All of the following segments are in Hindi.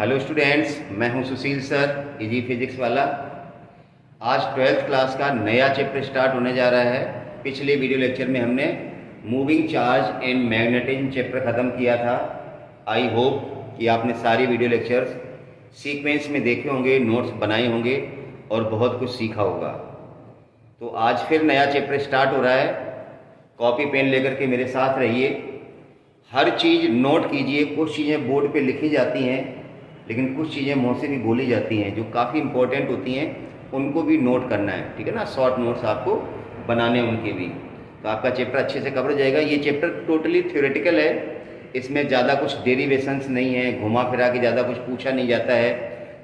हेलो स्टूडेंट्स, मैं हूं सुशील सर, इजी फिजिक्स वाला। आज 12th क्लास का नया चैप्टर स्टार्ट होने जा रहा है। पिछले वीडियो लेक्चर में हमने moving charge and magnetism chapter ख़त्म किया था। आई होप कि आपने सारी वीडियो लेक्चर्स सीक्वेंस में देखे होंगे, नोट्स बनाए होंगे और बहुत कुछ सीखा होगा। तो आज फिर नया चैप्टर स्टार्ट हो रहा है। कॉपी पेन लेकर के मेरे साथ रहिए, हर चीज़ नोट कीजिए। कुछ चीज़ें बोर्ड पे लिखी जाती हैं, लेकिन कुछ चीज़ें मुँह से भी बोली जाती हैं जो काफ़ी इंपॉर्टेंट होती हैं, उनको भी नोट करना है, ठीक है ना। शॉर्ट नोट्स आपको बनाने हैं उनके भी, तो आपका चैप्टर अच्छे से कवर हो जाएगा। ये चैप्टर टोटली थ्योरेटिकल है, इसमें ज़्यादा कुछ डेरिवेशंस नहीं है, घुमा फिरा के ज़्यादा कुछ पूछा नहीं जाता है,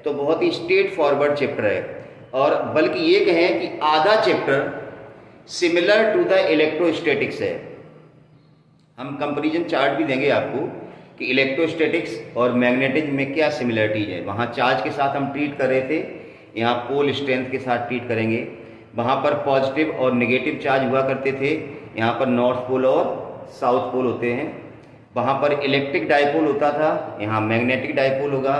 तो बहुत ही स्ट्रेट फॉरवर्ड चैप्टर है। और बल्कि ये कहें कि आधा chapter similar to the electrostatics है। हम कंपैरिजन चार्ट भी देंगे आपको कि इलेक्ट्रोस्टैटिक्स और मैग्नेटिज्म में क्या सिमिलरिटीज है। वहाँ चार्ज के साथ हम ट्रीट कर रहे थे, यहाँ पोल स्ट्रेंथ के साथ ट्रीट करेंगे। वहाँ पर पॉजिटिव और नेगेटिव चार्ज हुआ करते थे, यहाँ पर नॉर्थ पोल और साउथ पोल होते हैं। वहाँ पर इलेक्ट्रिक डायपोल होता था, यहाँ मैग्नेटिक डायपोल होगा।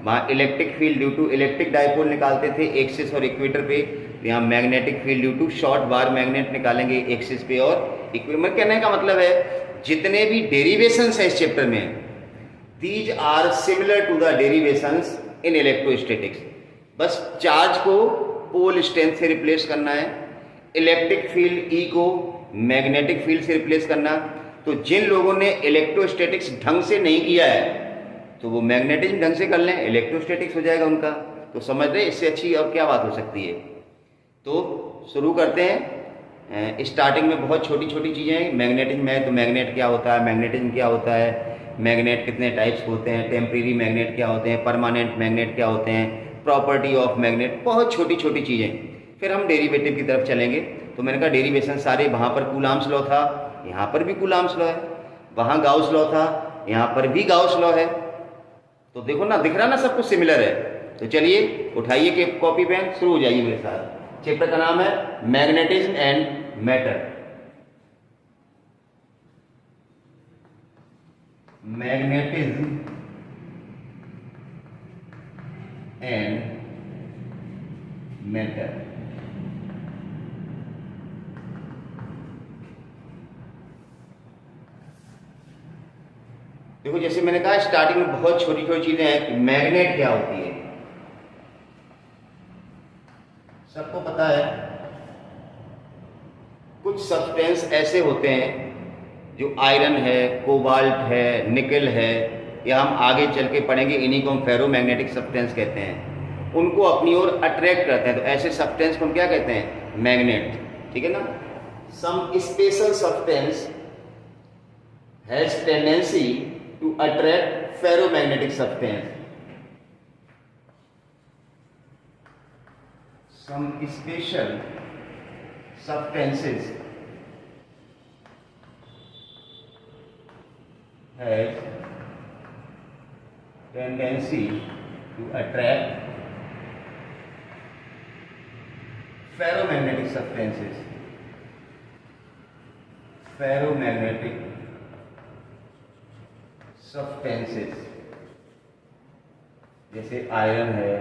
वहाँ electric field due to electric dipole निकालते थे एक्सिस और इक्वेटर पे, यहाँ magnetic field due to short bar magnet निकालेंगे एक्सिस पे और इक्वेटर। कहने का मतलब है जितने भी डेरिवेशंस है इस चैप्टर में, these are similar to the derivations in electrostatics. बस चार्ज को पोल स्ट्रेंथ से रिप्लेस करना है, इलेक्ट्रिक फील्ड ई को मैग्नेटिक फील्ड से रिप्लेस करना। तो जिन लोगों ने इलेक्ट्रोस्टैटिक्स ढंग से नहीं किया है तो वो मैग्नेटिज्म ढंग से कर लें, इलेक्ट्रोस्टैटिक्स हो जाएगा उनका। तो समझ रहे, इससे अच्छी और क्या बात हो सकती है। तो शुरू करते हैं। स्टार्टिंग में बहुत छोटी छोटी चीज़ें हैं। मैग्नेटिज्म है तो मैग्नेट क्या होता है, मैग्नेटिज्म क्या होता है, मैग्नेट कितने टाइप्स होते हैं, टेम्परेरी मैग्नेट क्या होते हैं, परमानेंट मैग्नेट क्या होते हैं, प्रॉपर्टी ऑफ मैग्नेट, बहुत छोटी छोटी चीज़ें। फिर हम डेरिवेटिव की तरफ चलेंगे। तो मैंने कहा डेरिवेशन सारे, वहाँ पर कूलाम्स लॉ था, यहाँ पर भी कूलाम्स लॉ है, वहाँ गाउस लॉ था, यहाँ पर भी गाउस लॉ है। तो देखो ना, दिख रहा ना, सब कुछ सिमिलर है। तो चलिए उठाइए के कॉपी पेन, शुरू हो जाइए मेरे साथ। चैप्टर का नाम है magnetism and matter. Magnetism and matter. देखो, जैसे मैंने कहा स्टार्टिंग में बहुत छोटी छोटी चीजें हैं कि मैग्नेट क्या होती है। सबको पता है कुछ सब्सटेंस ऐसे होते हैं जो आयरन है, कोबाल्ट है, निकल है, या हम आगे चल के पढ़ेंगे, इन्हीं को हम फेरोमैग्नेटिक सब्सटेंस कहते हैं। उनको अपनी ओर अट्रैक्ट करते हैं, तो ऐसे सब्सटेंस को हम क्या कहते हैं, मैग्नेट, ठीक है ना। Some special substance has tendency to attract ferromagnetic substance. Some special substances has tendency to attract ferromagnetic substances. Ferromagnetic substances जैसे आयरन है,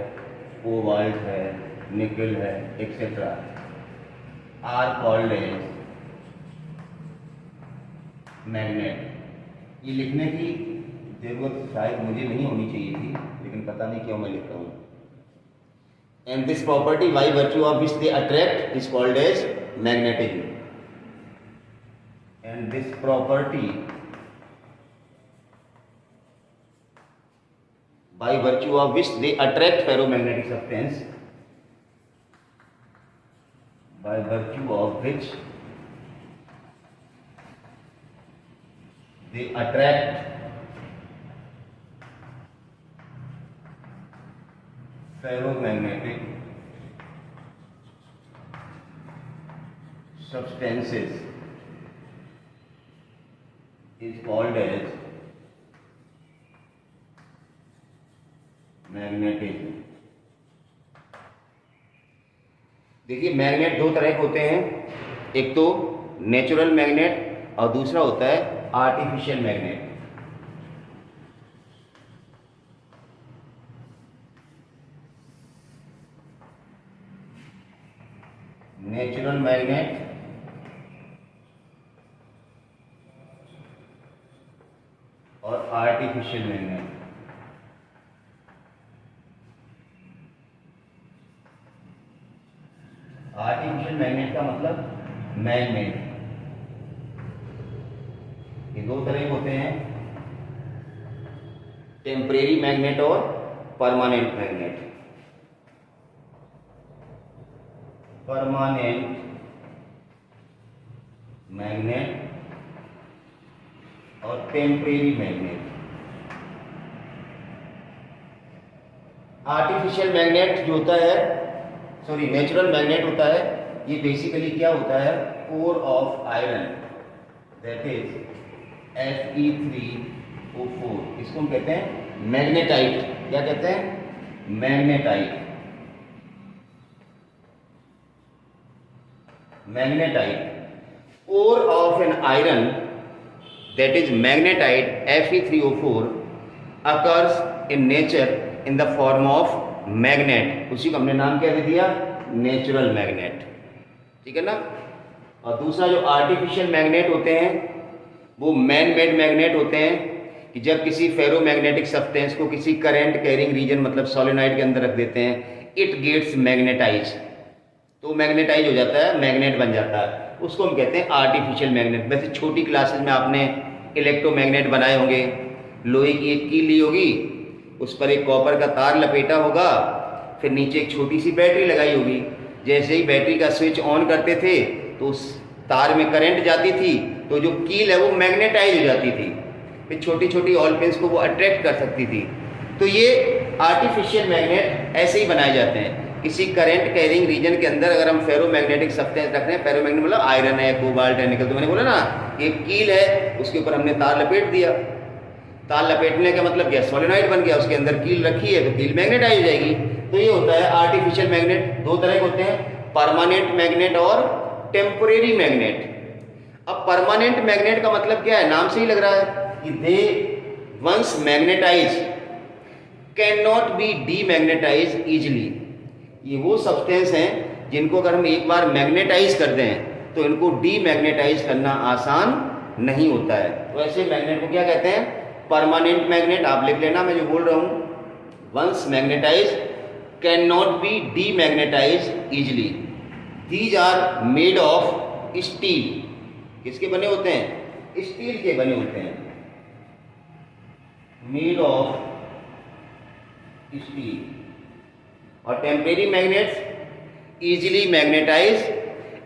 कोबाल्ट है, निकल है, etcetera, are called as magnet. ये लिखने की जरूरत शायद मुझे नहीं होनी चाहिए थी, लेकिन पता नहीं क्यों मैं लिख रहा हूँ। And this property by virtue of which they attract is called as magnetism. And this property by virtue of which they attract ferromagnetic substance, by virtue of which they attract ferromagnetic substances is called as magnetism. देखिए, मैग्नेट दो तरह के होते हैं, एक तो नेचुरल मैग्नेट और दूसरा होता है आर्टिफिशियल मैग्नेट। नेचुरल मैग्नेट और आर्टिफिशियल मैग्नेट। आर्टिफिशियल मैग्नेट का मतलब मैग्नेट, ये दो तरह के होते हैं, टेम्परेरी मैग्नेट और परमानेंट मैग्नेट। परमानेंट मैग्नेट और टेम्परेरी मैग्नेट। आर्टिफिशियल मैग्नेट जो होता है, सॉरी नेचुरल मैग्नेट होता है, ये बेसिकली क्या होता है, core of iron, that is Fe3O4, इसको हम कहते हैं मैग्नेटाइट। क्या कहते हैं? Magnetite. Magnetite core of an iron that is magnetite Fe3O4 occurs in nature in the form of magnet। उसी को हमने नाम क्या दे दिया? Natural magnet. ठीक है ना। और दूसरा जो आर्टिफिशियल मैग्नेट होते हैं वो मैन मेड मैग्नेट होते हैं कि जब किसी फेरोमैग्नेटिक सब्सटेंस को किसी करंट कैरिंग रीजन मतलब सोलेनॉइड के अंदर रख देते हैं, इट गेट्स मैग्नेटाइज, तो मैग्नेटाइज हो जाता है, मैग्नेट बन जाता है, उसको हम कहते हैं आर्टिफिशियल मैग्नेट। वैसे छोटी क्लासेस में आपने इलेक्ट्रोमैग्नेट बनाए होंगे, लोहे की एक कील ली होगी, उस पर एक कॉपर का तार लपेटा होगा, फिर नीचे एक छोटी सी बैटरी लगाई होगी। जैसे ही बैटरी का स्विच ऑन करते थे तो उस तार में करंट जाती थी, तो जो कील है वो मैग्नेटाइज हो जाती थी, फिर छोटी छोटी ऑल पिन्स को वो अट्रैक्ट कर सकती थी। तो ये आर्टिफिशियल मैग्नेट ऐसे ही बनाए जाते हैं। किसी करंट कैरिंग रीजन के अंदर अगर हम फेरोमैग्नेटिक सब्सटेंस रख रहे हैं, फेरोमैग्नेट मतलब आयरन है, कोबाल्ट है, निकल, तो मैंने बोला ना एक कील है, उसके ऊपर हमने तार लपेट दिया, तार लपेटने का मतलब क्या, सोलेनॉइड बन गया, उसके अंदर कील रखी है तो कील मैग्नेटाइज हो जाएगी। तो ये होता है आर्टिफिशियल मैग्नेट। दो तरह के होते हैं, परमानेंट मैग्नेट और टेम्पोरेरी मैग्नेट। अब परमानेंट मैग्नेट का मतलब क्या है, नाम से ही लग रहा है कि they once magnetise can not be demagnetise easily. ये वो सब्सटेंस हैं जिनको अगर हम एक बार मैग्नेटाइज कर दें तो इनको डीमैग्नेटाइज करना आसान नहीं होता है। तो ऐसे मैग्नेट को क्या कहते हैं, परमानेंट मैग्नेट। आप लिख लेना मैं जो बोल रहा हूं, once magnetise can not be demagnetise easily. These are made of steel. किसके बने होते हैं? स्टील के बने होते हैं, मेड ऑफ स्टील। और temporary magnets easily magnetise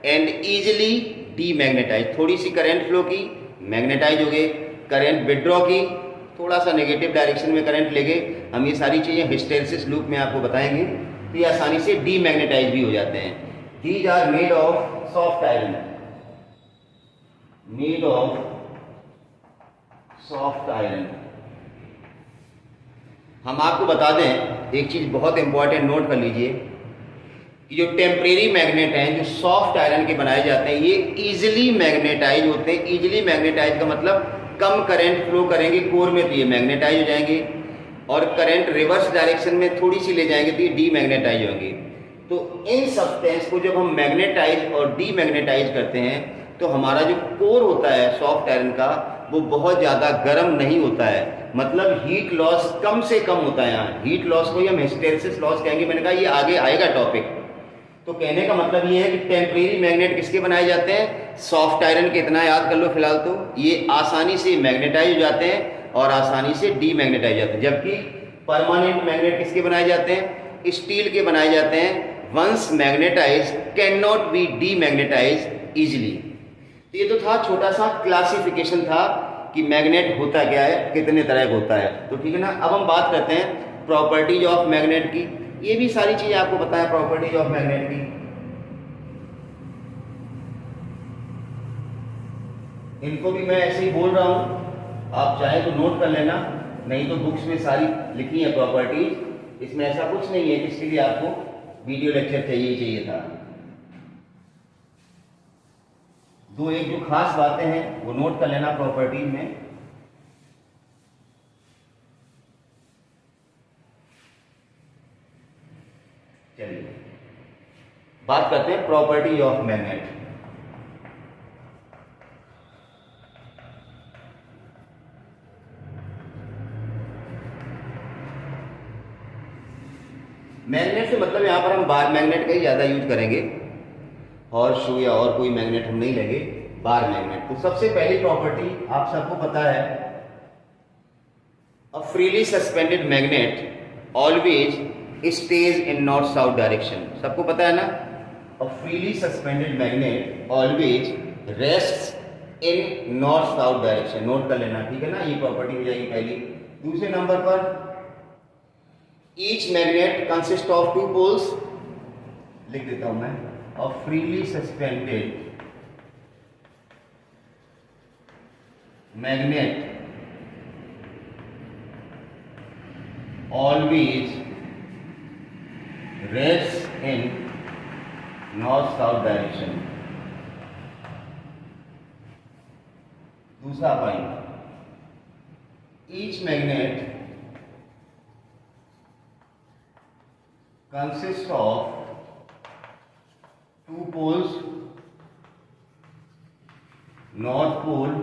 and easily demagnetise. थोड़ी सी करंट फ्लो की, मैग्नेटाइज हो गए, करंट विड्रॉ की, थोड़ा सा नेगेटिव डायरेक्शन में करंट ले गए, हम ये सारी चीज़ें हिस्टेरेसिस लूप में आपको बताएंगे, तो ये आसानी से डीमैग्नेटाइज भी हो जाते हैं। These are made of soft iron, made of soft iron. हम आपको बता दें एक चीज़ बहुत इंपॉर्टेंट, नोट कर लीजिए कि जो टेम्परेरी मैग्नेट हैं, जो सॉफ्ट आयरन के बनाए जाते हैं, ये इजीली मैग्नेटाइज होते हैं। इजीली मैग्नेटाइज का मतलब कम करंट फ्लो करेंगे कोर में तो ये मैग्नेटाइज हो जाएंगे, और करंट रिवर्स डायरेक्शन में थोड़ी सी ले जाएंगे तो ये डीमैग्नेटाइज होंगे। तो इन सब्सटेंस को जब हम मैग्नेटाइज और डीमैग्नेटाइज करते हैं तो हमारा जो कोर होता है सॉफ्ट आयरन का वो बहुत ज़्यादा गर्म नहीं होता है, मतलब हीट लॉस कम से कम होता है। यहाँ हीट लॉस को ही हम हिस्टेरेसिस लॉस कहेंगे, मैंने कहा ये आगे आएगा टॉपिक। तो कहने का मतलब ये है कि टेम्परेरी मैग्नेट किसके बनाए जाते हैं, सॉफ्ट आयरन के। इतना याद कर लो फिलहाल, तो ये आसानी से मैग्नेटाइज हो जाते हैं और आसानी से डीमैग्नेटाइज हो जाते हैं। जबकि परमानेंट मैग्नेट किसके बनाए जाते हैं, स्टील के बनाए जाते हैं। Once magnetise can not be demagnetise easily. तो ये तो था छोटा सा क्लासिफिकेशन था कि मैग्नेट होता क्या है, कितने तरह का होता है। तो ठीक है ना। अब हम बात करते हैं प्रॉपर्टीज ऑफ मैग्नेट की। ये भी सारी चीजें आपको बताया प्रॉपर्टीज ऑफ मैग्नेट की। इनको भी मैं ऐसे ही बोल रहा हूं, आप चाहे तो नोट कर लेना, नहीं तो बुक्स में सारी लिखी है प्रॉपर्टीज। इसमें ऐसा कुछ नहीं है जिसके लिए आपको वीडियो लेक्चर चाहिए था। दो एक जो खास बातें हैं वो नोट कर लेना प्रॉपर्टीज में। चलिए, बात करते हैं प्रॉपर्टी ऑफ मैग्नेट। मैग्नेट से मतलब यहां पर हम बार मैग्नेट का ही ज्यादा यूज करेंगे, हॉर्स शू या और कोई मैग्नेट हम नहीं लेंगे, बार मैग्नेट। तो सबसे पहली प्रॉपर्टी आप सबको पता है, a freely suspended magnet always stays in north south direction. सबको पता है ना, a freely suspended magnet always rests in north south direction. Note कर लेना, ठीक है ना, ये प्रॉपर्टी हो जाएगी पहली। दूसरे नंबर पर, each magnet consist of two poles, लिख देता हूं मैं, a freely suspended magnet always rests in north south direction। दूसरा point, each magnet consists of two poles, north pole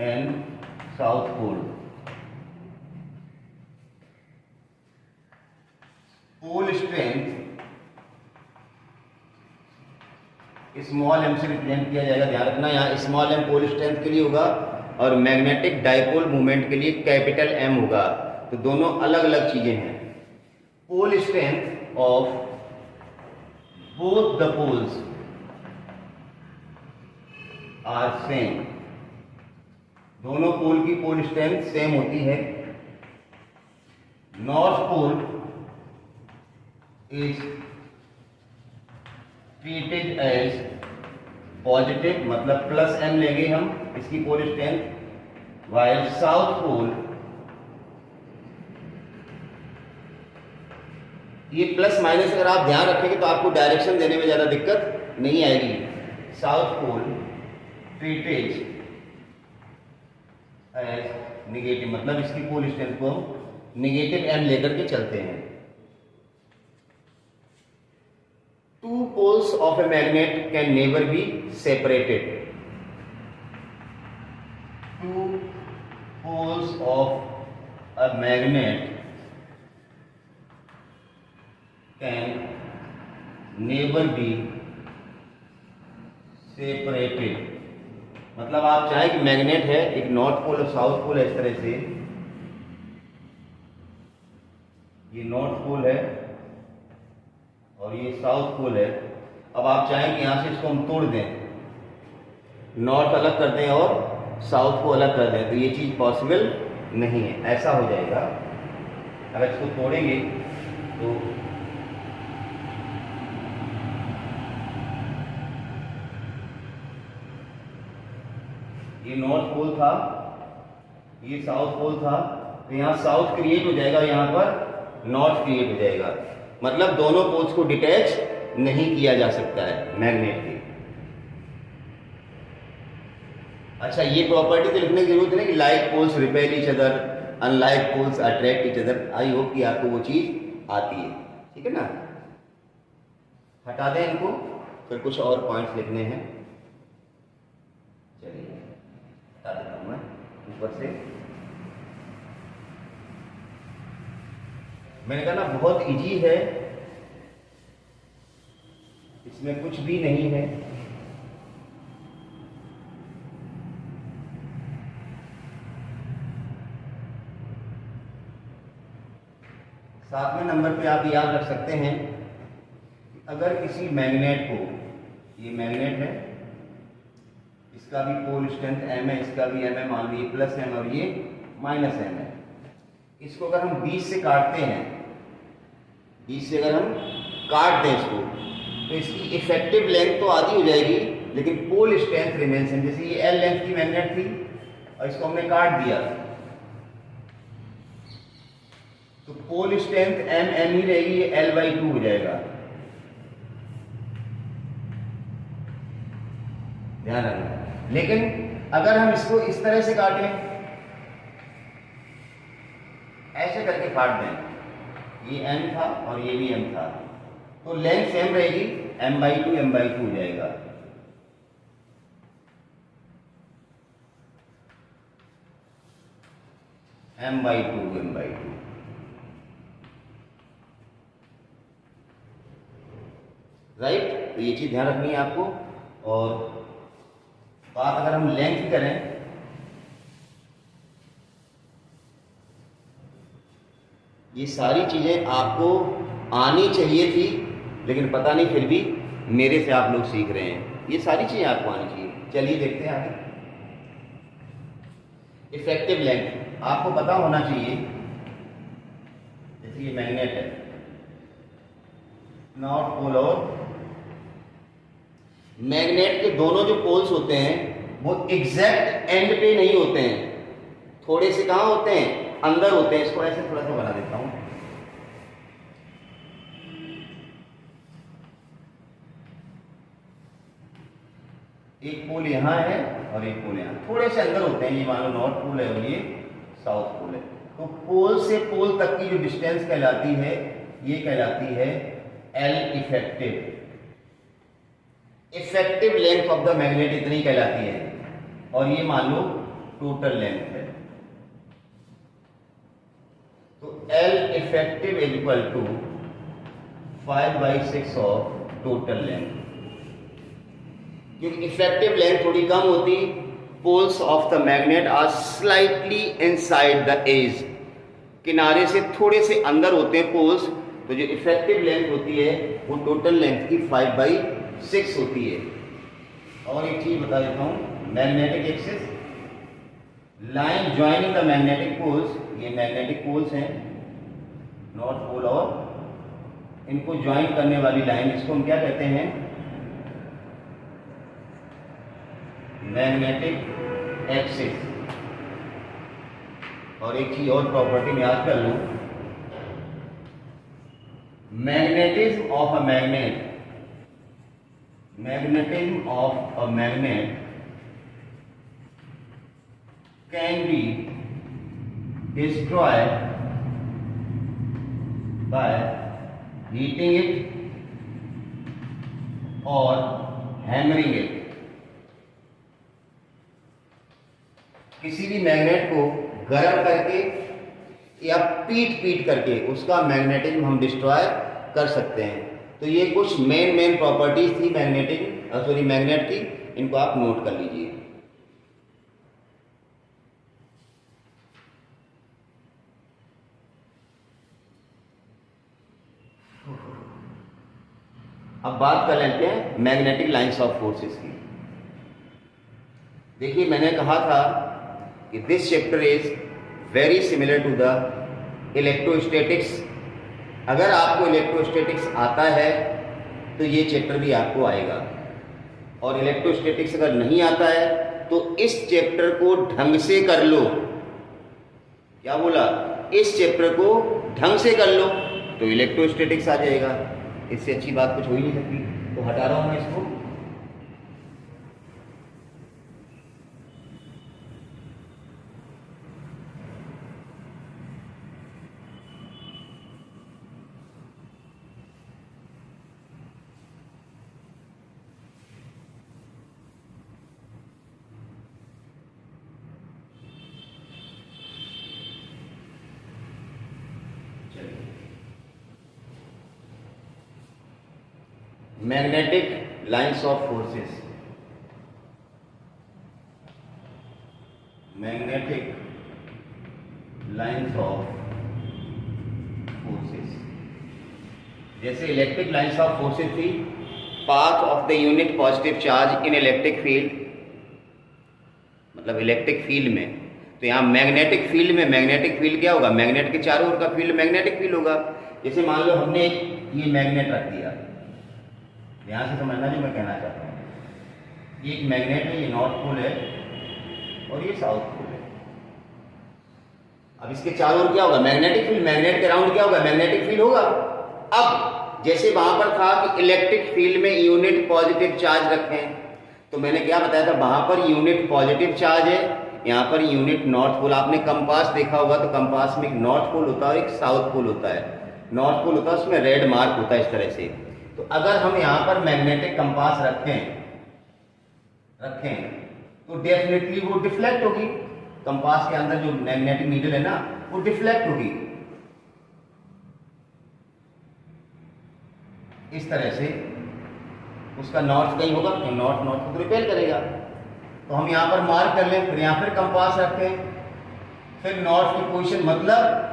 and south pole। Pole strength small m से रिप्रेजेंट किया जाएगा, ध्यान रखना, यहाँ स्मॉल एम पोल स्ट्रेंथ के लिए होगा और मैग्नेटिक डाइपोल मूवमेंट के लिए कैपिटल एम होगा। तो दोनों अलग अलग चीजें हैं। Pole strength of both the poles are same. दोनों पोल की पोल स्ट्रेंथ सेम होती है। North pole is treated as positive, मतलब प्लस एम लेंगे हम इसकी pole strength, while south pole, ये प्लस माइनस अगर आप ध्यान रखेंगे तो आपको डायरेक्शन देने में ज्यादा दिक्कत नहीं आएगी। South pole treated as negative, मतलब इसकी पोल स्ट्रेंथ को हम निगेटिव एम लेकर के चलते हैं। Two poles of a magnet can never be separated। Two poles of a magnet can never be separated। मतलब आप चाहे कि मैग्नेट है, एक नॉर्थ पोल और साउथ पोल है, इस तरह से ये नॉर्थ पोल है और ये साउथ पोल है। अब आप चाहें कि यहां से इसको हम तोड़ दें, नॉर्थ अलग कर दें और साउथ को अलग कर दें, तो ये चीज पॉसिबल नहीं है। ऐसा हो जाएगा अगर इसको तोड़ेंगे तो ये नॉर्थ पोल था, ये साउथ पोल था, तो यहां साउथ क्रिएट हो जाएगा, यहां पर नॉर्थ क्रिएट हो जाएगा। मतलब दोनों पोल्स को डिटैच नहीं किया जा सकता है मैग्नेट की। अच्छा, ये प्रॉपर्टी तो लिखने की जरूरत है कि like poles repel each other, unlike poles attract each other. I hope कि आपको वो चीज आती है, ठीक है ना। हटा दें इनको, फिर कुछ और पॉइंट्स लिखने हैं। चलिए हटा देता हूं मैं ऊपर से। मैंने कहा ना बहुत इजी है, इसमें कुछ भी नहीं है। सातवें नंबर पे आप याद रख सकते हैं कि अगर किसी मैग्नेट को, ये मैग्नेट है, इसका भी पोल स्ट्रेंथ एम है, इसका भी एम है, मान लीजिए प्लस एम और ये माइनस एम है, इसको अगर हम 20 से काटते हैं, 20 से अगर हम काट दें इसको, तो इसकी इफेक्टिव लेंथ तो आधी हो जाएगी, लेकिन पोल स्ट्रेंथ रिमेन्स है। जैसे ये एल लेंथ की मैग्नेट थी और इसको हमने काट दिया, तो पोल स्ट्रेंथ एम एम ही रहेगी, ये L/2 हो जाएगा। ध्यान रखना। लेकिन अगर हम इसको इस तरह से काटें, ऐसे करके काट दें, ये m था और ये भी m था, तो लेंथ सेम रहेगी, m/2 m/2 हो जाएगा। m/2 right. तो ये चीज ध्यान रखनी है आपको। और बात अगर हम लेंथ की करें, ये सारी चीजें आपको आनी चाहिए थी, लेकिन पता नहीं फिर भी मेरे से आप लोग सीख रहे हैं। ये सारी चीजें आपको आनी चाहिए। चलिए देखते हैं आगे। इफेक्टिव लेंथ आपको पता होना चाहिए। जैसे ये मैग्नेट है, नॉर्थ पोल और मैग्नेट के दोनों जो पोल्स होते हैं वो एग्जैक्ट एंड पे नहीं होते हैं, थोड़े से कहां होते हैं, अंदर होते हैं। इसको ऐसे थोड़ा सा बना देता हूं। एक पोल यहां है और एक पोल यहां, थोड़े से अंदर होते हैं। ये मान लो नॉर्थ पोल है और ये साउथ पोल है। तो पोल से पोल तक की जो डिस्टेंस कहलाती है, ये कहलाती है L effective. Effective length of the magnet इतनी कहलाती है, और ये मान लो टोटल लेंथ है। तो L effective is equal to 5/6 of total length. क्योंकि इफेक्टिव लेंथ थोड़ी कम होती, poles of the magnet are slightly inside the edge, किनारे से थोड़े से अंदर होते हैं पोल्स। तो जो इफेक्टिव लेंथ होती है वो टोटल लेंथ की 5/6 होती है। और एक चीज बता देता हूं, magnetic axis line joining the magnetic poles, ये मैग्नेटिक पोल्स हैं नॉर्थ पोल, और इनको ज्वाइन करने वाली लाइन, इसको हम क्या कहते हैं, मैग्नेटिक एक्सिस। और एक चीज और प्रॉपर्टी में याद कर लो, magnetism of a magnet, magnetism of a magnet can be destroyed by heating it or hammering it। किसी भी मैग्नेट को गर्म करके या पीट करके उसका मैग्नेटिज्म हम डिस्ट्रॉय कर सकते हैं। तो ये कुछ मेन प्रॉपर्टीज थी मैग्नेट की, इनको आप नोट कर लीजिए। अब बात कर लेते हैं मैग्नेटिक लाइंस ऑफ फोर्सेस की। देखिए, मैंने कहा था कि this chapter is very similar to the electrostatics. अगर आपको इलेक्ट्रोस्टैटिक्स आता है तो ये चैप्टर भी आपको आएगा, और इलेक्ट्रोस्टैटिक्स अगर नहीं आता है तो इस चैप्टर को ढंग से कर लो। क्या बोला? इस चैप्टर को ढंग से कर लो तो इलेक्ट्रोस्टैटिक्स आ जाएगा। इससे अच्छी बात कुछ हो ही नहीं सकती। तो हटा रहा हूं मैं इसको। Magnetic lines of forces, magnetic lines of forces. जैसे इलेक्ट्रिक लाइंस ऑफ फोर्सेस थी, path of the unit positive charge in electric field, मतलब इलेक्ट्रिक फील्ड में। तो यहाँ मैग्नेटिक फील्ड में मैग्नेटिक फील्ड क्या होगा? मैग्नेट के चारों ओर का फील्ड मैग्नेटिक फील्ड होगा। जैसे मान लो हमने ये मैग्नेट रख दिया, ध्यान से समझना जो मैं कहना चाहता हूँ। ये एक मैग्नेट है, ये नॉर्थ पोल है और ये साउथ पोल है। अब इसके चारों ओर क्या होगा? Magnetic field. मैग्नेट के अराउंड क्या होगा? मैग्नेटिक फील्ड होगा। अब जैसे वहां पर था कि इलेक्ट्रिक फील्ड में यूनिट पॉजिटिव चार्ज रखें, तो मैंने क्या बताया था? वहां पर यूनिट पॉजिटिव चार्ज है, यहाँ पर यूनिट नॉर्थ पोल। आपने कंपास देखा होगा तो कंपास में एक नॉर्थ पोल होता है और एक साउथ पोल होता है। नॉर्थ पोल होता है, उसमें रेड मार्क होता है इस तरह से। तो अगर हम यहाँ पर मैग्नेटिक कंपास रखें तो डेफिनेटली वो डिफ्लेक्ट होगी। कंपास के अंदर जो मैग्नेटिक नीडल है ना वो डिफ्लेक्ट होगी। इस तरह से उसका नॉर्थ कहीं होगा तो नॉर्थ को रिपेल करेगा। तो हम यहाँ पर मार्क कर लें, फिर यहाँ फिर कंपास रखें, फिर नॉर्थ की पोजीशन, मतलब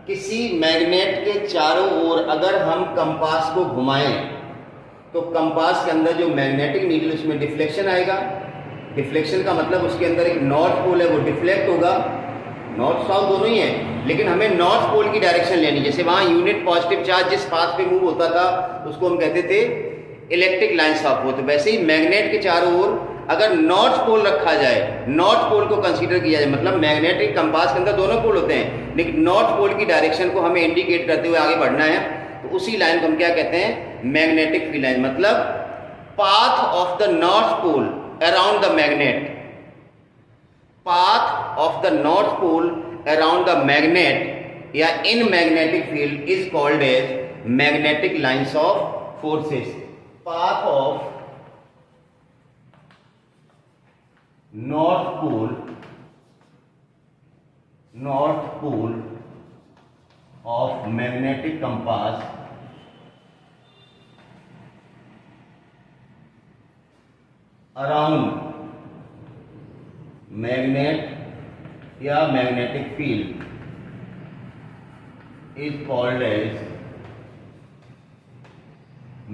किसी मैग्नेट के चारों ओर अगर हम कंपास को घुमाएं तो कंपास के अंदर जो मैग्नेटिक नीडल उसमें डिफ्लेक्शन आएगा। डिफ्लेक्शन का मतलब उसके अंदर एक नॉर्थ पोल है वो डिफ्लेक्ट होगा। नॉर्थ साउथ दोनों ही है, लेकिन हमें नॉर्थ पोल की डायरेक्शन लेनी। जैसे वहां यूनिट पॉजिटिव चार्ज जिस पाथ पे मूव होता था उसको हम कहते थे इलेक्ट्रिक लाइंस ऑफ फोर्स। तो वैसे ही मैग्नेट के चारों ओर अगर नॉर्थ पोल रखा जाए, नॉर्थ पोल को कंसीडर किया जाए, मतलब मैग्नेटिक कंपास के अंदर दोनों पोल होते हैं, लेकिन नॉर्थ पोल की डायरेक्शन को हमें इंडिकेट करते हुए आगे बढ़ना है, तो उसी लाइन को हम क्या कहते हैं, मैग्नेटिक फील्ड लाइन। मतलब path of the north pole around the magnet, path of the north pole around the magnet या in magnetic field is called as magnetic lines of forces. Path of north pole of magnetic compass around magnet या magnetic field is called as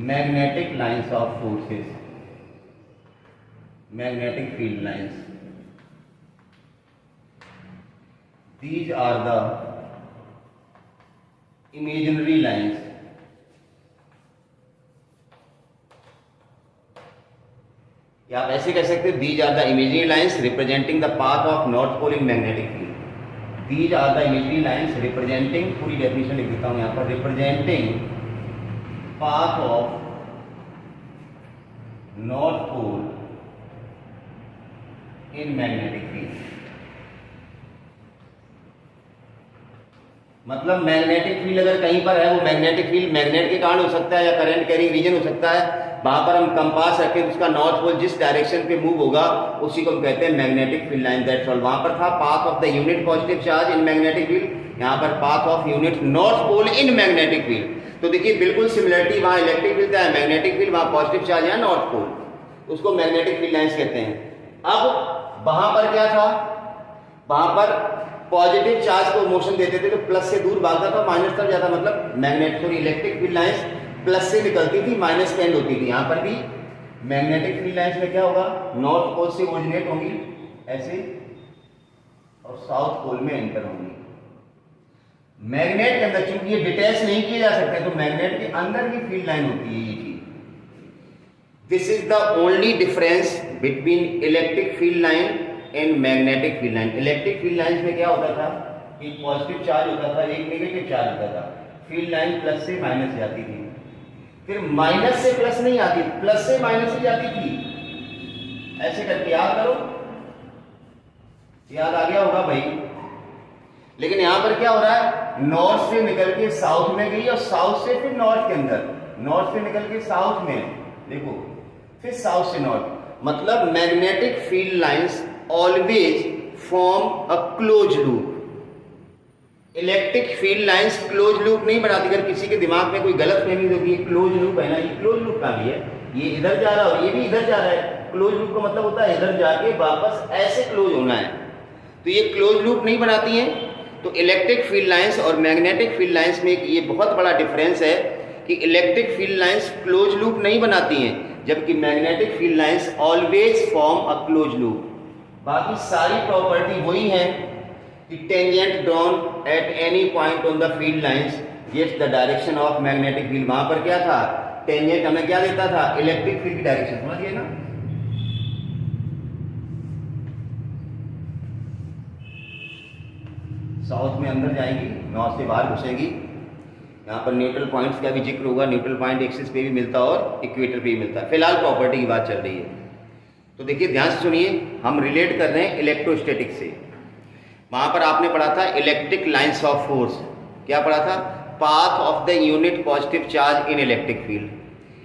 magnetic lines of forces, magnetic field lines. These are the imaginary lines या आप ऐसे कह सकते हैं, these are the imaginary lines representing the path of north pole in magnetic field. These are the imaginary lines representing, पूरी डेफिनेशन लिख देता हूं यहां पर, representing path of north pole in magnetic field. मतलब मैग्नेटिक फील्ड अगर कहीं पर है, वो मैग्नेटिक फील्ड मैग्नेट के कारण हो सकता है या करंट कैरिंग रीजन हो सकता है, वहां पर हम कंपास रखें तो उसका नॉर्थ पोल जिस डायरेक्शन पे मूव होगा उसी को हम कहते हैं magnetic field line. That's all. वहां पर था path of the unit positive charge in magnetic field, यहाँ पर path of unit north pole in magnetic field. तो देखिए बिल्कुल सिमिलरिटी, वहां इलेक्ट्रिक फील्ड है मैग्नेटिक फील्ड, वहां पॉजिटिव चार्ज है नॉर्थ पोल, उसको मैग्नेटिक फील्ड लाइंस कहते हैं। अब वहां पर क्या था, वहां पर पॉजिटिव चार्ज को मोशन देते थे तो प्लस से दूर भागता था, माइनस तक जाता, मतलब magnet sorry electric field lines plus से निकलती थी, माइनस पे एंड होती थी। यहां पर भी मैग्नेटिक फील्ड लाइंस में क्या होगा, नॉर्थ पोल से ओरिजिनेट होंगी ऐसे और साउथ पोल में एंटर होंगी। मैग्नेट के अंदर चूंकि ये डिटैच नहीं किए जा सकते तो मैग्नेट के अंदर की फील्ड लाइन होती है ये चीज। This is the only difference between electric field line and magnetic field line. Electric field line में क्या होता था, एक पॉजिटिव चार्ज होता था, एक नेगेटिव चार्ज होता था, फील्ड लाइन प्लस से माइनस जाती थी, फिर माइनस से प्लस नहीं आती, प्लस से माइनस ही जाती थी। ऐसे करके याद करो, याद आ गया होगा भाई। लेकिन यहां पर क्या हो रहा है, नॉर्थ से निकल के साउथ में गई और साउथ से फिर नॉर्थ के अंदर, नॉर्थ से निकल के साउथ में, देखो फिर साउथ से नॉर्थ। मतलब magnetic field lines always form a close loop. Electric field lines close loop नहीं बनाती। अगर किसी के दिमाग में कोई गलत फहमी होगी, ये क्लोज लूप है ना, ये क्लोज लूप का भी है, ये इधर जा रहा है ये भी इधर जा रहा है। क्लोज लूप का मतलब होता है इधर जाके वापस ऐसे क्लोज होना है, तो ये क्लोज लूप नहीं बनाती हैं। तो इलेक्ट्रिक फील्ड लाइंस और मैग्नेटिक फील्ड लाइंस में ये बहुत बड़ा डिफरेंस है कि electric field lines close loop नहीं बनाती हैं, जबकि magnetic field lines always form a close loop. बाकी सारी प्रॉपर्टी वही है कि tangent drawn at any point on the field lines gives the direction of magnetic field. वहां पर क्या था, टेंजेंट हमें क्या देता था, इलेक्ट्रिक फील्ड की डायरेक्शन, समझ गए ना। साउथ में अंदर जाएगी, नॉर्थ से बाहर घुसेगी। यहाँ पर न्यूट्रल पॉइंट्स का भी जिक्र होगा, न्यूट्रल पॉइंट एक्सिस पे भी मिलता है और इक्वेटर पे भी मिलता है। फिलहाल प्रॉपर्टी की बात चल रही है, तो देखिए ध्यान से सुनिए, हम रिलेट कर रहे हैं इलेक्ट्रोस्टैटिक से। वहां पर आपने पढ़ा था इलेक्ट्रिक लाइंस ऑफ फोर्स, क्या पढ़ा था, path of the unit positive charge in electric field.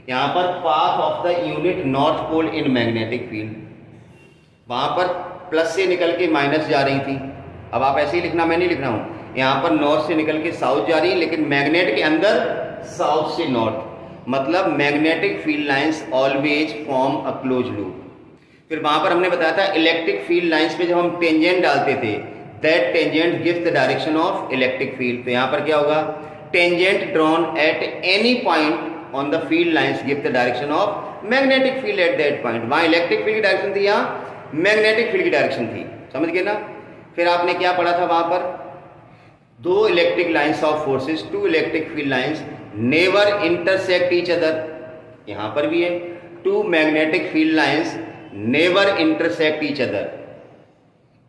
यहाँ पर path of the unit north pole in magnetic field, वहाँ पर प्लस से निकल के माइनस जा रही थी। अब आप ऐसे ही लिखना, मैं नहीं लिख रहा हूँ। यहाँ पर नॉर्थ से निकल के साउथ जा रही है, लेकिन मैग्नेट के अंदर साउथ से नॉर्थ, मतलब magnetic field lines always form a close loop. फिर वहाँ पर हमने बताया था इलेक्ट्रिक फील्ड लाइंस पे जब हम टेंजेंट डालते थे, that tangent gives the direction of electric field. तो यहाँ पर क्या होगा, tangent drawn at any point on the field lines give the direction of magnetic field at that point. वहाँ इलेक्ट्रिक फील्ड की डायरेक्शन थी, यहाँ मैग्नेटिक फील्ड की डायरेक्शन थी, समझ गए ना। फिर आपने क्या पढ़ा था वहाँ पर, दो electric lines of forces, two electric field lines never intersect each other. यहाँ पर भी है, two magnetic field lines never intersect each other.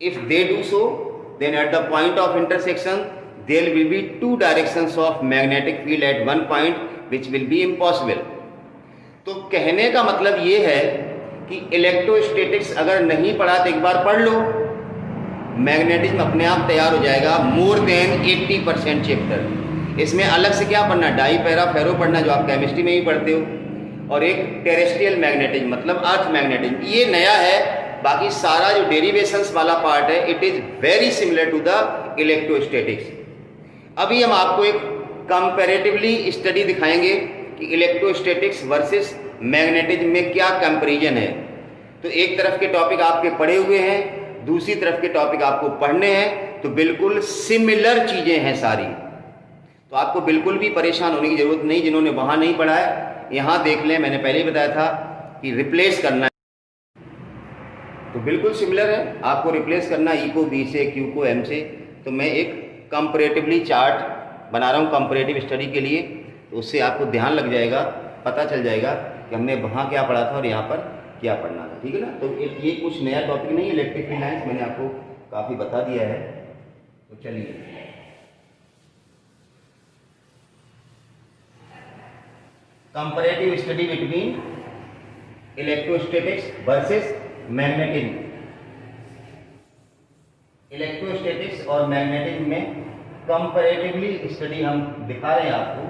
If they do so, then at the point of intersection there will be two directions of magnetic field at one point, which will be impossible. तो कहने का मतलब ये है कि इलेक्ट्रोस्टैटिक्स अगर नहीं पढ़ा तो एक बार पढ़ लो, मैग्नेटिज्म अपने आप तैयार हो जाएगा। मोर देन 80% चैप्टर, इसमें अलग से क्या पढ़ना, डाई पैरा फेरो पढ़ना, जो आप केमिस्ट्री में ही पढ़ते हो, और एक टेरेस्ट्रियल मैग्नेटिज्म मतलब अर्थ मैग्नेटिज्म, ये नया है। बाकी सारा जो डेरिवेशंस वाला पार्ट है, it is very similar to the electrostatics. अभी हम आपको एक कंपैरेटिवली स्टडी दिखाएंगे कि इलेक्ट्रोस्टैटिक्स वर्सेस मैग्नेटिज्म में क्या कंपैरिजन है। तो एक तरफ के टॉपिक आपके पढ़े हुए हैं, दूसरी तरफ के टॉपिक आपको पढ़ने हैं, तो बिल्कुल सिमिलर चीजें हैं सारी। तो आपको बिल्कुल भी परेशान होने की जरूरत नहीं, जिन्होंने वहां नहीं पढ़ा है यहाँ देख लें। मैंने पहले ही बताया था कि रिप्लेस करना है, तो बिल्कुल सिमिलर है। आपको रिप्लेस करना ई को बी से, क्यू को एम से। तो मैं एक कंपैरेटिवली चार्ट बना रहा हूँ कंपैरेटिव स्टडी के लिए, तो उससे आपको ध्यान लग जाएगा, पता चल जाएगा कि हमने वहाँ क्या पढ़ा था और यहाँ पर क्या पढ़ना था, ठीक है ना। तो ये कुछ नया टॉपिक नहीं है, इलेक्ट्रिक फील्ड लाइंस मैंने आपको काफ़ी बता दिया है। तो चलिए, comparative study between electrostatics versus magnetism. Electrostatics और मैग्नेटिज्म में कंपैरेटिवली स्टडी हम दिखा रहे हैं आपको।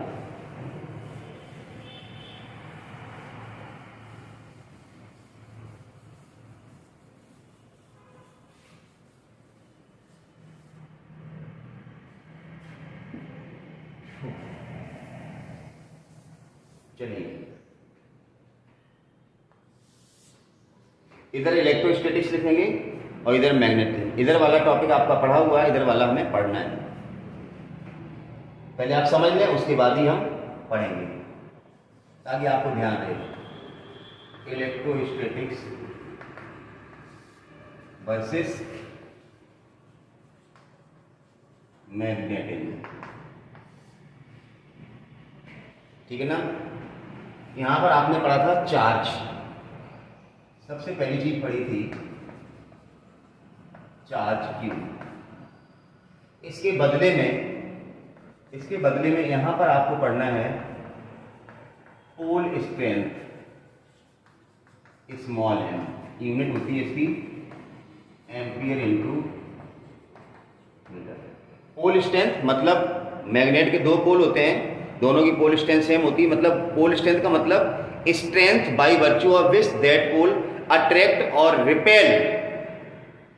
चलिए, इधर इलेक्ट्रोस्टैटिक्स लिखेंगे और इधर मैग्नेटिज्म। इधर वाला टॉपिक आपका पढ़ा हुआ है, इधर वाला हमें पढ़ना है। पहले आप समझ लें, उसके बाद ही हम पढ़ेंगे ताकि आपको ध्यान रहे। इलेक्ट्रोस्टैटिक्स वर्सेस मैग्नेटिज्म, ठीक है ना। यहां पर आपने पढ़ा था चार्ज, सबसे पहली चीज पढ़ी थी चार्ज क्यू। इसके बदले में यहां पर आपको पढ़ना है pole strength, small m. Unit होती है इसकी ampere into metre. Pole strength मतलब मैग्नेट के दो पोल होते हैं, दोनों की पोल स्ट्रेंथ सेम होती है। मतलब पोल स्ट्रेंथ का मतलब strength by virtue of which that pole attract और रिपेल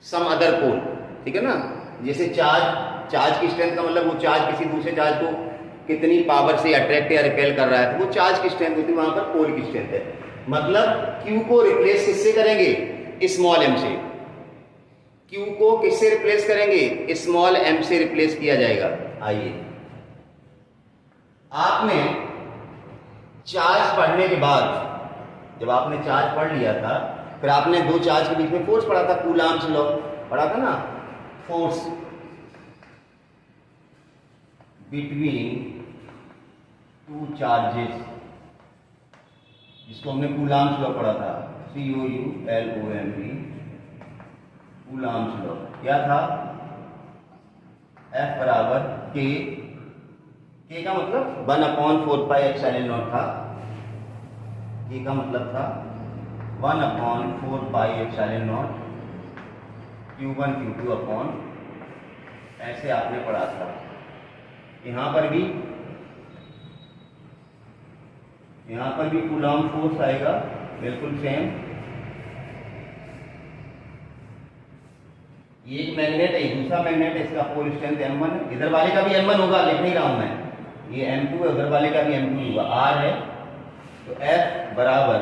सम अदर पोल, ठीक है ना। जैसे चार्ज की स्ट्रेंथ का मतलब वो चार्ज किसी दूसरे चार्ज को कितनी पावर से अट्रैक्ट या रिपेल कर रहा है, तो वो चार्ज की स्ट्रेंथ होती है, वहां पर पोल की स्ट्रेंथ है। मतलब क्यू को रिप्लेस किससे करेंगे, स्मॉल एम से। क्यू को किससे रिप्लेस करेंगे, स्मॉल एम से रिप्लेस किया जाएगा। आइए, आपने चार्ज पढ़ने के बाद, जब आपने चार्ज पढ़ लिया था, फिर आपने दो चार्ज के बीच में फोर्स पढ़ा था, कूलाम्स लॉ पढ़ा था ना, फोर्स बिटवीन टू चार्जेस, जिसको हमने कूलाम्स लॉ पढ़ा था, COULOMB, कूलाम्स लॉ। क्या था, F बराबर K का मतलब 1/4πε0 था। K का मतलब था 1/4πε0 Q1 Q2 अपॉन, ऐसे आपने पढ़ा था। यहाँ पर भी यहाँ पर भी कूलॉम फोर्स आएगा बिल्कुल सेम। ये एक मैग्नेट है, दूसरा मैग्नेट है, इसका पोल स्ट्रेंथ m1 है। इधर वाले का भी m1 होगा, लिख नहीं रहा हूं मैं, ये m2 है, उधर वाले का भी m2 होगा, r है। तो F बराबर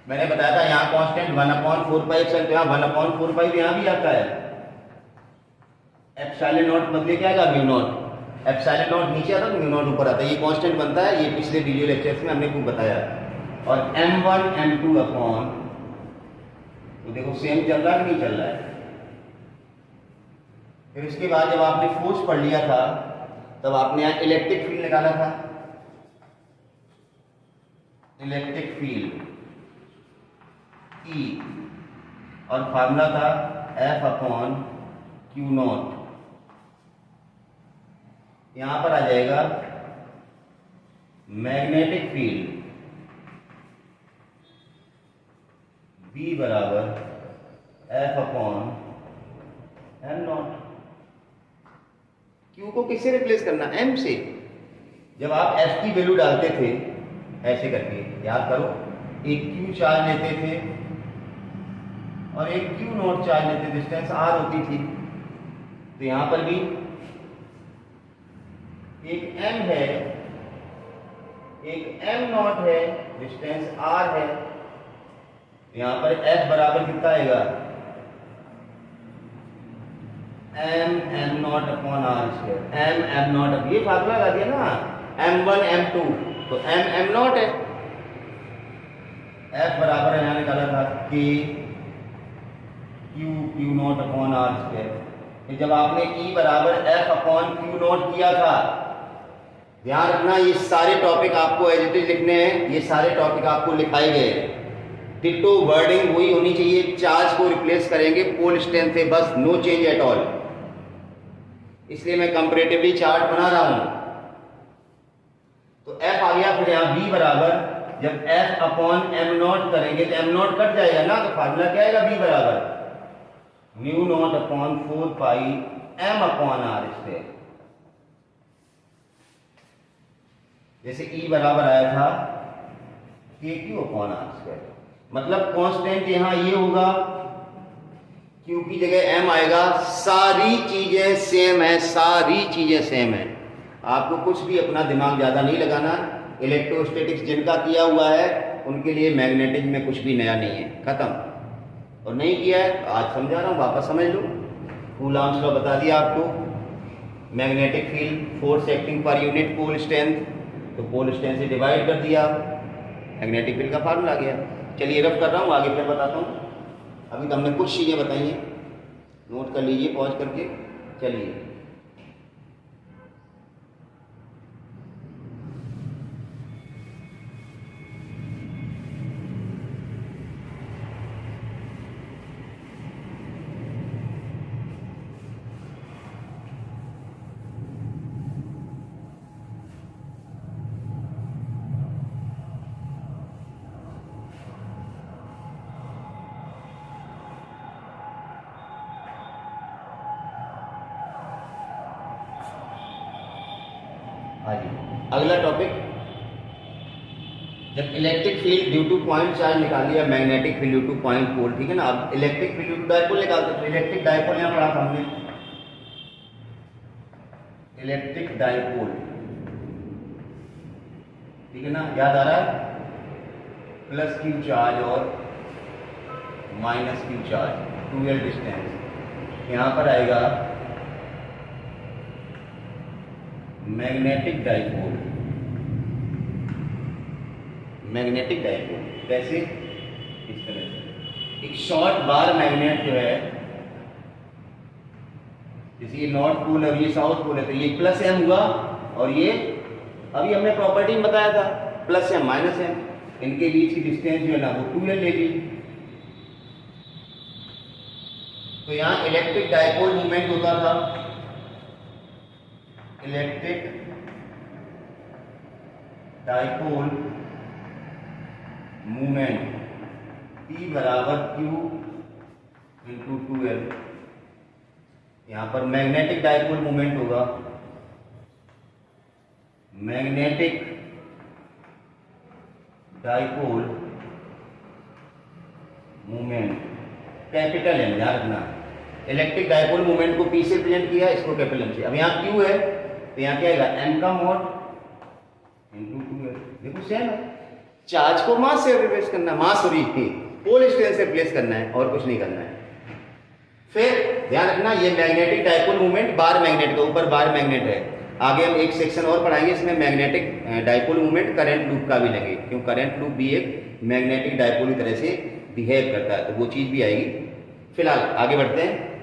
मैंने बताया था यहाँ कांस्टेंट 1/4 तो यहाँ 1/4 यहाँ भी आता है। एप्सिलॉन नॉट बदले क्या आएगा, म्यू नॉट। एप्सिलॉन नॉट नीचे आता है तो म्यू नॉट ऊपर आता है, ये कांस्टेंट बनता है, ये पिछले वीडियो लेक्चर्स में हमने खूब बताया। और m1 m2 अपॉन, तो देखो सेम चल रहा है कि नहीं चल रहा है। फिर उसके बाद जब आपने फोर्स पढ़ लिया था तब आपने यहाँ इलेक्ट्रिक फील्ड निकाला था। इलेक्ट्रिक फील्ड E और फार्मूला था F/Q0। यहां पर आ जाएगा मैग्नेटिक फील्ड B बराबर F/m0। Q को किससे रिप्लेस करना, M से। जब आप F की वैल्यू डालते थे ऐसे करके, याद करो, एक Q चार्ज लेते थे और एक Q0 चार्ज लेते, डिस्टेंस R होती थी। तो यहां पर भी एक M है, एक M0 है, डिस्टेंस R है। यहां पर F बराबर कितना आएगा, m/m0/r²। m/m0, ये फार्मूला लगा दिया ना, m1 m2 तो m/m0 है। F बराबर यहाँ निकाला था K Q0/r²। जब आपने E बराबर F/Q0 किया था, ध्यान रखना ये सारे टॉपिक आपको एज इट इज लिखने हैं, ये सारे टॉपिक आपको लिखाए गए। डिट्टो वर्डिंग वही होनी चाहिए, चार्ज को रिप्लेस करेंगे पोल स्ट्रेंथ से, बस नो चेंज एट ऑल। इसलिए मैं कंपैरेटिवली चार्ट बना रहा हूं। तो F आ गया, फिर यहाँ B बराबर, जब F/m0 करेंगे तो m0 कट जाएगा ना, तो फार्मूला क्या आएगा, B बराबर μ0/4 m/r²। जैसे E बराबर आया था kQ/r²। मतलब कांस्टेंट यहां ये होगा, Q की जगह M आएगा। सारी चीजें सेम है, सारी चीजें सेम है, आपको कुछ भी अपना दिमाग ज्यादा नहीं लगाना। इलेक्ट्रोस्टैटिक्स जिनका किया हुआ है उनके लिए मैग्नेटिक में कुछ भी नया नहीं है, खत्म। और नहीं किया है तो आज समझा रहा हूं, वापस समझ लो। कूलॉम्स लॉ बता दिया आपको, मैग्नेटिक फील्ड फोर्स एक्टिंग पर यूनिट पोल स्ट्रेंथ, तो पोल स्ट्रेंथ से डिवाइड कर दिया, मैग्नेटिक फील्ड का फार्मूला आ गया। चलिए रफ कर रहा हूँ, आगे फिर बताता हूँ। अभी तो हमने कुछ चीज़ें बताई हैं, नोट कर लीजिए पॉज करके। चलिए अगला टॉपिक, जब electric field due to point charge निकाल लिया, magnetic field due to point pole, ठीक है ना। अब electric field due to dipole निकालते हैं। इलेक्ट्रिक डायपोल यहां पढ़ा था हमने, इलेक्ट्रिक डायपोल, ठीक है ना, याद आ रहा है, प्लस Q चार्ज और minus Q charge, 2L distance. यहां पर आएगा मैग्नेटिक डायपोल। मैग्नेटिक डायपोल कैसे, इस तरह से एक शॉर्ट बार मैग्नेट जो है, जैसे ये नॉर्थ पोल और ये साउथ पोल है, तो ये प्लस M हुआ, और ये अभी हमने प्रॉपर्टी में बताया था प्लस M माइनस M, इनके बीच की डिस्टेंस जो है ना वो 2L ले ली। तो यहां इलेक्ट्रिक डायपोल मूवमेंट होता था, इलेक्ट्रिक डायपोल मूवमेंट P बराबर Q इंटू 2L। यहां पर मैग्नेटिक डायपोल मूवमेंट होगा, magnetic dipole moment capital M, ध्यान रखना। इलेक्ट्रिक डाइपोल मोमेंट को पी से रिप्रेजेंट किया, इसको कैपिटल एम से। अब यहाँ क्यू है तो यहाँ क्या आएगा, एम का मॉड इंटू 2l। देखो सेम है, चार्ज को मास से रिप्लेस करना है, मास सॉरी पोल स्ट्रेंथ से रिप्लेस करना है और कुछ नहीं करना है। फिर ध्यान रखना ये magnetic dipole movement bar magnet का, ऊपर बार मैग्नेट है। आगे हम एक सेक्शन और पढ़ाएंगे इसमें magnetic dipole movement current loop का भी लगे, क्यों करंट लूप भी एक मैग्नेटिक डाइपोल की तरह से बिहेव करता है, तो वो चीज भी आएगी। फिलहाल आगे बढ़ते हैं।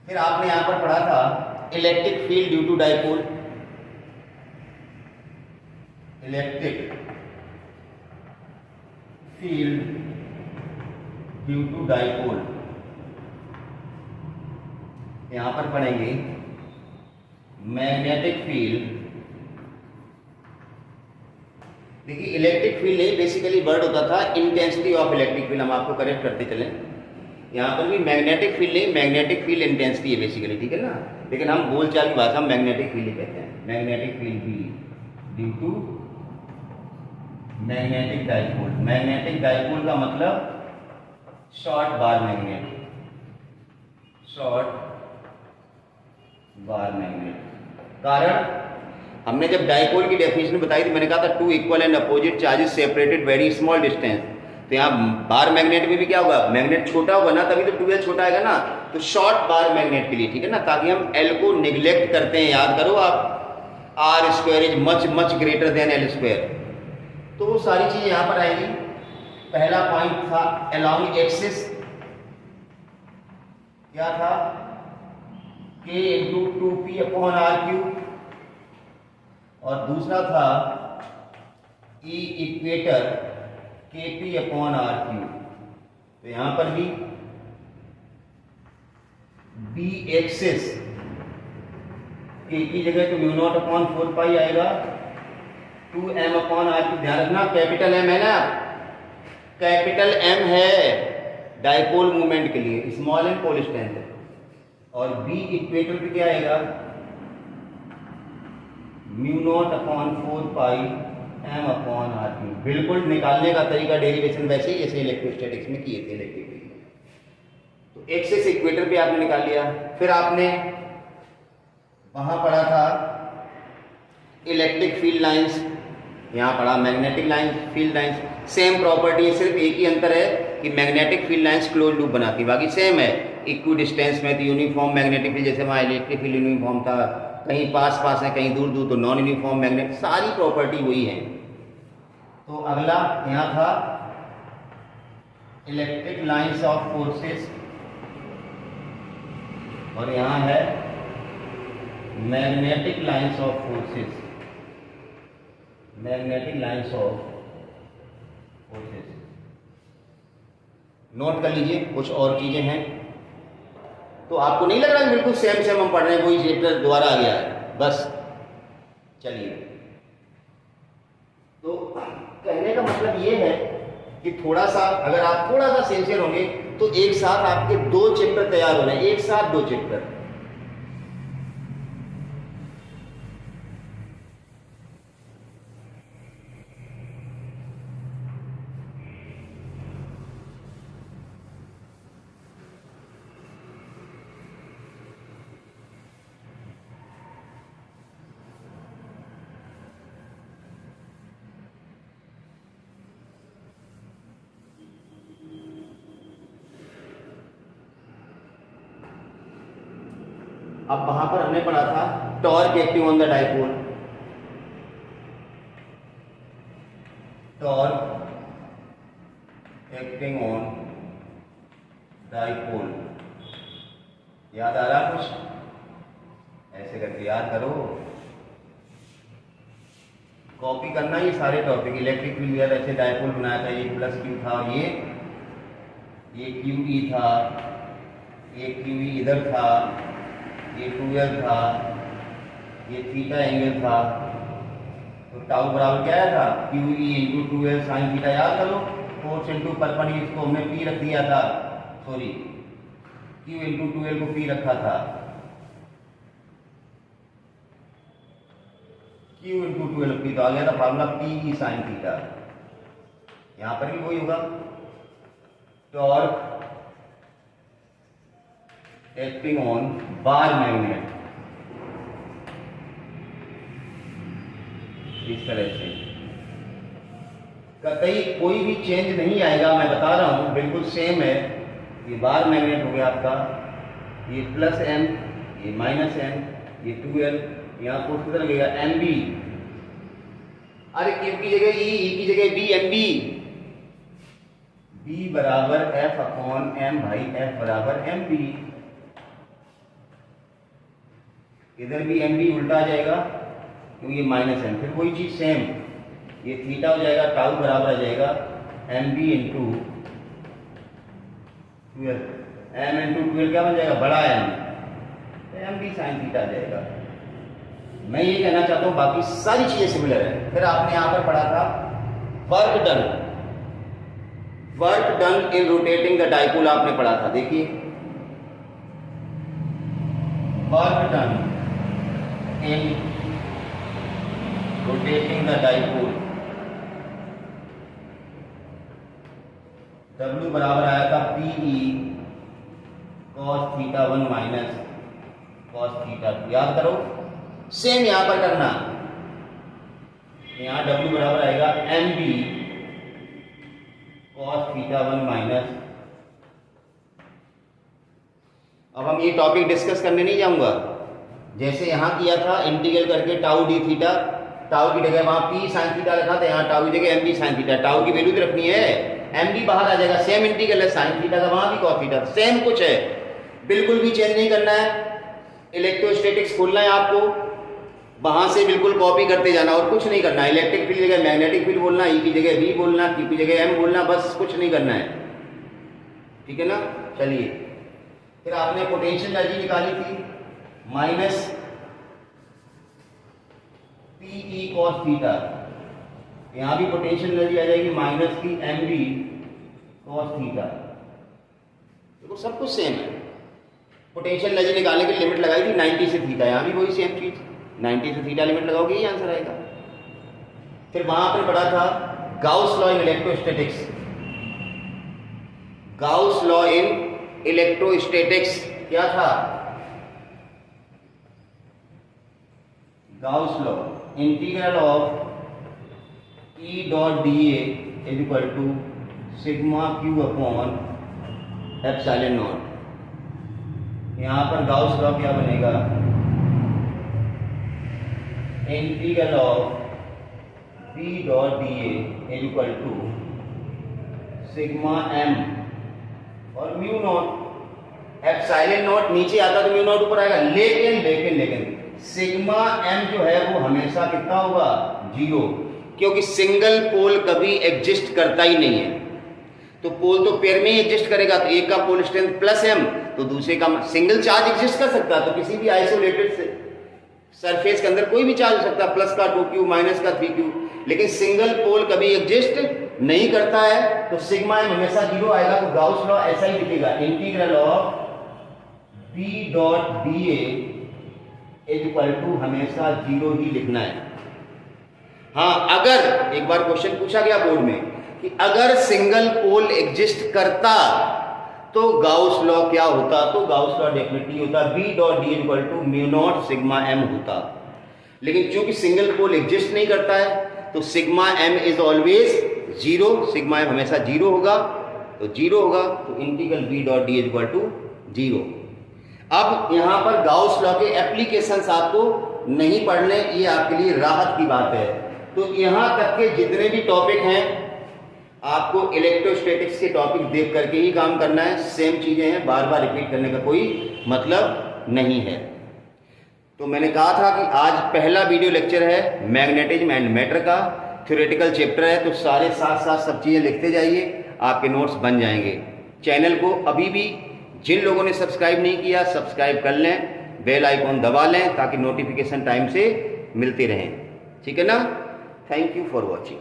फिर आपने यहां पर पढ़ा था electric field due to dipole, electric field due to dipole. यहां पर पढ़ेंगे मैग्नेटिक फील्ड। देखिए इलेक्ट्रिक फील्ड नहीं, बेसिकली वर्ड होता था इंटेंसिटी ऑफ इलेक्ट्रिक फील्ड, हम आपको करेक्ट करते चलें। यहां पर भी मैग्नेटिक फील्ड नहीं, मैग्नेटिक फील्ड इंटेंसिटी है बेसिकली, ठीक है ना। लेकिन हम बोलचाल की भाषा में मैग्नेटिक फील्ड ही कहते हैं। मैग्नेटिक फील्ड भी due to magnetic dipole. Magnetic dipole का मतलब short bar magnet, short bar magnet. कारण हमने जब डाइपोल की डेफिनेशन बताई थी, मैंने कहा था two equal and opposite charges separated very small distance. तो यहाँ बार मैग्नेट में भी क्या होगा, मैग्नेट छोटा होगा ना, तभी तो 2l छोटा आएगा ना। तो शॉर्ट बार मैग्नेट के लिए, ठीक है ना, ताकि हम l को निग्लेक्ट करते हैं, याद करो आप, r square is much much greater than l square. तो वो सारी चीजें यहाँ पर आएगी। पहला पॉइंट था अलोंग एक्सिस, क्या था, k into 2p upon R cube, और दूसरा था E equator kp upon R cube. तो यहां पर भी b एक्सिस k की जगह तो म्यू नॉट अपॉन 4 आएगा, 2m अपॉन आर क्यूब। ध्यान रखना कैपिटल M है ना, कैपिटल M है डाइपोल मूवमेंट के लिए, स्मॉल एम पोल स्ट्रेंथ है। और b इक्वेटर पे क्या आएगा, mu naught upon 4 m upon R cube. बिल्कुल निकालने का तरीका डेरिवेशन वैसे ही जैसे इलेक्ट्रोस्टैटिक्स में किए थे इलेक्ट्रिक फील्ड। तो एक्सिस इक्वेटर पे आपने निकाल लिया। फिर आपने वहां पढ़ा था इलेक्ट्रिक फील्ड लाइंस, यहाँ पढ़ा magnetic lines, field lines. Same property है, सिर्फ एक ही अंतर है कि magnetic field lines close loop बनाती, बाकी सेम है। इक्वी डिस्टेंस में तो यूनिफॉर्म मैग्नेटिक फील्ड, जैसे वहाँ इलेक्ट्रिक फील्ड यूनिफॉर्म था, कहीं पास पास है कहीं दूर दूर, तो नॉन यूनिफॉर्म मैग्नेट, सारी प्रॉपर्टी वही है। तो अगला यहाँ था इलेक्ट्रिक लाइंस ऑफ फोर्सेस, और यहाँ है magnetic lines of forces, magnetic lines of forces. Note कर लीजिए, कुछ और चीजें हैं। तो आपको नहीं लग रहा है बिल्कुल सेम सेम हम पढ़ रहे हैं, वही चैप्टर दोबारा आ गया है, बस चलिए। तो कहने का मतलब ये है कि थोड़ा सा अगर आप थोड़ा सा सिंसियर होंगे तो एक साथ आपके 2 चैप्टर तैयार हो रहे हैं, एक साथ 2 चैप्टर। अब वहां पर हमने पढ़ा था torque acting on the dipole, torque acting on dipole. याद आ रहा कुछ? ऐसे करके याद करो, कॉपी करना ये सारे टॉपिक। इलेक्ट्रिक फील्ड यार ऐसे डाइपोल बनाया था, ये प्लस क्यू था, और ये क्यू ई था, ये क्यू ई इधर था, ये 2l था, ये थीटा एंगल था। तो टाउ बराबर क्या आया था, Q E into 2l sine theta. याद करो, फोर्स इंटू परपेंडिकुलर, इसको हमने पी रख दिया था, सॉरी क्यू इंटू 2l को पी रखा था, क्यू इंटू 2l पी, तो आ गया था formula P E sine theta. यहां पर भी वही होगा, torque acting on bar magnet, इस तरह से कतई कोई भी चेंज नहीं आएगा, मैं बता रहा हूं बिल्कुल सेम है। ये बार मैग्नेट हो गया आपका, ये प्लस एम, ये माइनस एम, ये 2L, यहाँ फोर्स कितना लगेगा MB, अरे Q की जगह E की जगह B, MB, B बराबर F अपॉन M भाई, F बराबर MB, इधर भी MB उल्टा आ जाएगा क्योंकि ये माइनस M, फिर वही चीज सेम, ये थीटा हो जाएगा, टाउ बराबर आ जाएगा MB इंटू 12, M इंटू 12 क्या बन जाएगा, बड़ा M, MB साइन थीटा आ जाएगा। मैं ये कहना चाहता हूं बाकी सारी चीजें सिमिलर है। फिर आपने यहां पर पढ़ा था work done, work done in rotating the dipole आपने पढ़ा था, देखिए work done in rotating the dipole, W बराबर आया था PE cos theta 1 minus cos theta 2, याद करो, सेम यहां पर करना, यहां W बराबर आएगा MB cos थीटा 1 माइनस। अब हम ये टॉपिक डिस्कस करने नहीं जाऊंगा, जैसे यहां किया था इंटीग्रल करके टाउ डी थीटा, टाउ की जगह वहां P साइन थीटा रखा था, यहां टाउ की जगह MB साइन थीटा, टाउ की वैल्यू तो रखनी है, MB बाहर आ जाएगा, सेम इंटीग्रल है, साइन थीटा का वहां भी cos थीटा, सेम कुछ है, बिल्कुल भी चेंज नहीं करना है। इलेक्ट्रोस्टैटिक्स खोलना है आपको, वहां से बिल्कुल कॉपी करते जाना और कुछ नहीं करना है। इलेक्ट्रिक फील्ड की जगह मैग्नेटिक फील्ड बोलना, E की जगह V बोलना, Q की जगह M बोलना, बस कुछ नहीं करना है, ठीक है ना। चलिए, फिर आपने पोटेंशियल एनर्जी निकाली थी माइनस PE cos थीटा, यहां भी पोटेंशियल एनर्जी आ जाएगी माइनस की MB cos थीटा, देखो सब कुछ सेम है। पोटेंशियल एनर्जी निकालने की लिमिट लगाई थी 90 से थीटा, यहां भी वही सेम चीज, 90 से थीटा लिमिट लगाओगे ये आंसर आएगा। फिर वहां पर पढ़ा था Gauss law in electrostatics, Gauss law in electrostatics क्या था, Gauss law integral of E dot dA is equal to sigma Q upon epsilon naught. यहां पर गाउस लॉ क्या बनेगा, integral of B dot dA is equal to sigma M और म्यू नॉट, एप्सिलॉन नॉट नीचे आता तो म्यू नॉट ऊपर आएगा, लेकिन लेकिन लेकिन सिग्मा M जो है वो हमेशा कितना होगा, 0, क्योंकि सिंगल पोल कभी एग्जिस्ट करता ही नहीं है। तो पोल तो पेयर में ही एग्जिस्ट करेगा, तो एक का पोल स्ट्रेंथ प्लस M, तो दूसरे का सिंगल चार्ज एग्जिस्ट कर सकता है, तो किसी भी आइसोलेटेड सरफेस के अंदर कोई भी चार्ज हो सकता है, प्लस का 2Q माइनस का 3Q, लेकिन सिंगल पोल कभी एग्जिस्ट नहीं करता है, तो सिग्मा M हमेशा 0 आएगा। तो गाउस लॉ ऐसा ही दिखेगा, integral of B dot dA is equal to हमेशा 0 ही लिखना है। हाँ, अगर एक बार क्वेश्चन पूछा गया बोर्ड में कि अगर सिंगल पोल एग्जिस्ट करता तो गाउस लॉ क्या होता, तो गाउस लॉ डेफिनेटली होता B dot D equal to mu naught sigma M होता, लेकिन चूंकि सिंगल पोल एग्जिस्ट नहीं करता है तो sigma M is always 0, sigma M हमेशा 0 होगा, तो 0 होगा, तो integral B dot D equal to 0। अब यहां पर गाउस लॉ के एप्लीकेशंस आपको नहीं पढ़ने, ये आपके लिए राहत की बात है। तो यहां तक के जितने भी टॉपिक हैं आपको इलेक्ट्रोस्टैटिक्स के टॉपिक देख करके ही काम करना है, सेम चीजें हैं, बार बार रिपीट करने का कोई मतलब नहीं है। तो मैंने कहा था कि आज पहला वीडियो लेक्चर है मैग्नेटिज्म एंड मैटर का, थ्योरेटिकल चैप्टर है, तो सारे साथ साथ सब चीजें लिखते जाइए, आपके नोट्स बन जाएंगे। चैनल को अभी भी जिन लोगों ने सब्सक्राइब नहीं किया सब्सक्राइब कर लें, बेल आइकॉन दबा लें ताकि नोटिफिकेशन टाइम से मिलते रहें, ठीक है ना। Thank you for watching.